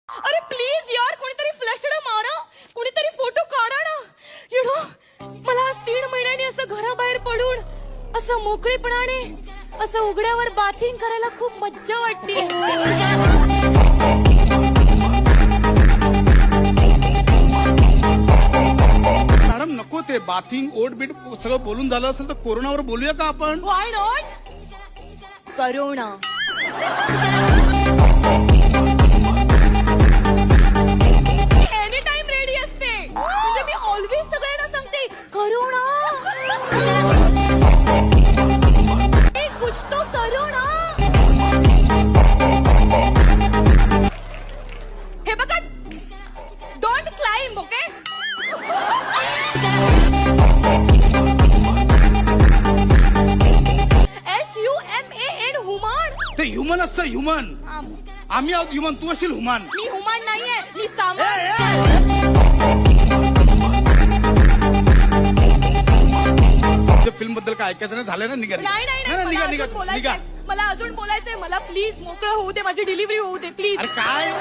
अरे प्लीज यार, कोणीतरी फ्लॅशड मारा, कोणीतरी फोटो काढा ना. यु नो, मला आज 3 महिन्यांनी असं घराबाहेर पडून असं मोकळेपणाने असं उघड्यावर बाथिंग करायला खूप मज्जा वाटते. मॅडम नको ते बाथिंग ओट बीट सगळं बोलून झालं असेल तर कोरोनावर बोलूया का आपण? Why not? Corona. Any time ready असते, म्हणजे मी ऑलवेज सगळ्यांना सांगते करोना. कुछ तो करो ना. हे बघा, डोंट क्लाइंब, ओके? HUMAN, हुमान. ते ह्युमन असतं ह्युमन. आम्ही आहोत ह्युमन, तू असेल हुमान. मी हुमान नाहीये, मी सामान. फिल्म बद्दल काय ऐकायचं नाही झालं ना? निघा नाही नाही नाही, निघा मला निघा अजून निघा. बोलायचंय. मला अजून बोलायचंय. मला प्लीज मोकळं होऊ दे, माझी डिलिव्हरी होऊ दे प्लीज. अरे काय